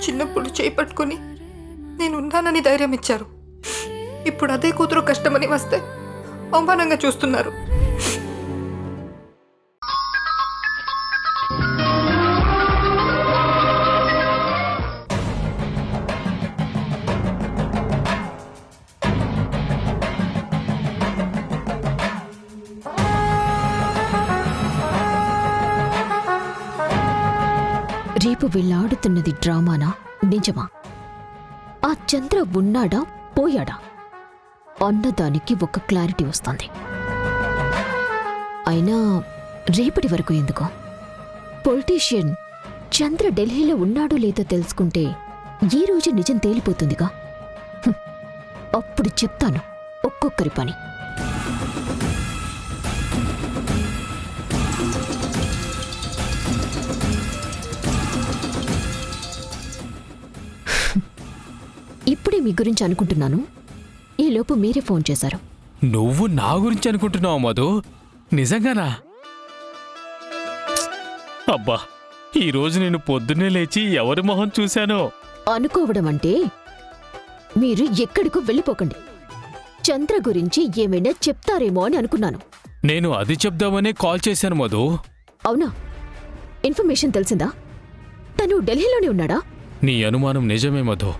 చిన్నప్పుడు చేయి పట్టుకుని నేను ఉన్నానని ధైర్యం ఇచ్చారు. ఇప్పుడు అదే కూతురు కష్టమని వస్తే అవమానంగా చూస్తున్నారు. రేపు వీళ్ళాడుతున్నది డ్రామానా నిజమా? ఆ చంద్ర ఉన్నాడా పోయాడా అన్నదానికి ఒక క్లారిటీ వస్తుంది. అయినా రేపటి వరకు ఎందుకు? పొలిటీషియన్ చంద్ర ఢిల్లీలో ఉన్నాడో లేదో తెలుసుకుంటే ఈ రోజు నిజం తేలిపోతుందిగా. అప్పుడు చెప్తాను ఒక్కొక్కరి పని. ఇప్పుడే మీ గురించి అనుకుంటున్నాను, ఈలోపు మీరే ఫోన్ చేశారు. నువ్వు నా గురించి అనుకుంటున్నావు మధు? నిజంగానా? అబ్బా, ఈరోజు నేను పొద్దున్నే లేచి ఎవరి మొహం చూశానో. అనుకోవడం అంటే మీరు ఎక్కడికో వెళ్ళిపోకండి. చంద్ర గురించి ఏమైనా చెప్తారేమో అని అనుకున్నాను. నేను అది చెప్దామనే కాల్ చేశాను మధు. అవునా? ఇన్ఫర్మేషన్ తెలిసిందా? తను ఢిల్లీలోనే ఉన్నాడా? నీ అనుమానం నిజమే మధు.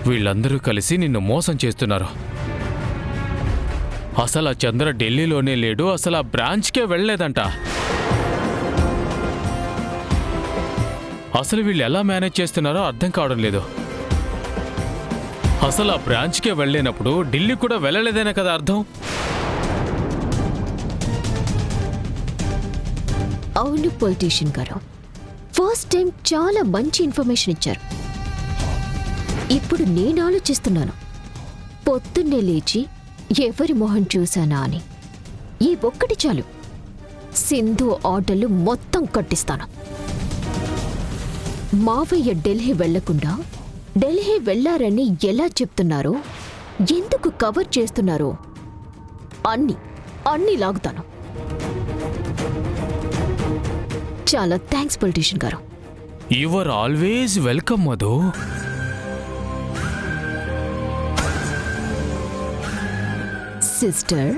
వీళ్ళందరూ కలిసి నిన్ను మోసం చేస్తున్నారు. అసలు ఆ చంద్ర ఢిల్లీలోనే లేడు, అసలు ఆ బ్రాంచ్కే వెళ్ళలేదంట. అసలు వీళ్ళు ఎలా మేనేజ్ చేస్తున్నారో అర్థం కావడం లేదు. అసలు ఆ బ్రాంచ్కే వెళ్ళలేనప్పుడు ఢిల్లీ కూడా వెళ్ళలేదేనే కదా అర్థం. అవును పొలిటీషియన్ గారు, ఫస్ట్ టైం చాలా మంచి ఇన్ఫర్మేషన్ ఇచ్చారు. ఇప్పుడు నేను ఆలోచిస్తున్నాను, పొద్దున్నే లేచి ఎవరి మొహం చూశానా అని. ఈ ఒక్కటి చాలు, సింధు ఆటలు మొత్తం కట్టిస్తాను. మావయ్య ఢిల్లీ వెళ్లకుండా ఢిల్లీ వెళ్లారని ఎలా చెప్తున్నారో, ఎందుకు కవర్ చేస్తున్నారో అన్ని లాగుతాను. చాలా థ్యాంక్స్ పొలిటీషియన్ గారు. You are always welcome Madhu. Sister,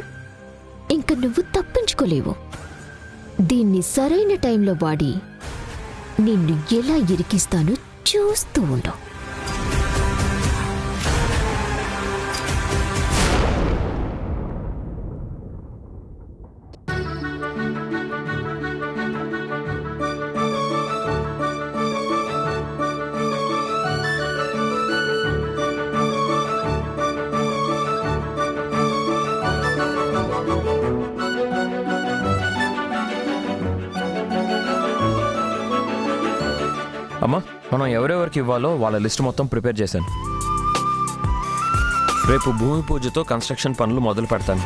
ఇంక నువ్వు తప్పించుకోలేవు. దీన్ని సరైన టైంలో వాడి నిన్ను ఎలా ఇరికిస్తానో చూస్తూ ఉండు. అమ్మా, మనం ఎవరెవరికి ఇవ్వాలో వాళ్ళ లిస్ట్ మొత్తం ప్రిపేర్ చేశాను. రేపు భూమి పూజతో కన్స్ట్రక్షన్ పనులు మొదలు పెడతాను.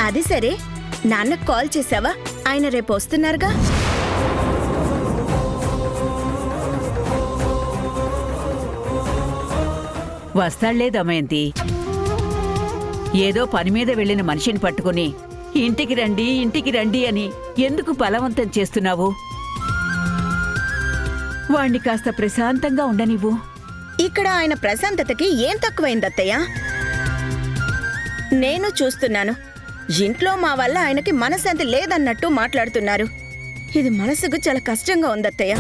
అది సరే, నాన్నకు కాల్ చేసావా? ఆయన రేపు వస్తున్నారుగా. వస్తాళ్లే దమయంతి. ఏదో పని మీద వెళ్లిన మనిషిని పట్టుకుని ఇంటికి రండి అని ఎందుకు బలవంతం చేస్తున్నావు? వాణ్ణి కాస్త ప్రశాంతంగా ఉండనివ్వు. ఇక్కడ ఆయన ప్రశాంతతకి ఏం తక్కువైందత్తయ్య? నేను చూస్తున్నాను, ఇంట్లో మా వల్ల ఆయనకి మనశ్శాంతి లేదన్నట్టు మాట్లాడుతున్నారు. ఇది మనసుకు చాలా కష్టంగా ఉందత్తయ్య.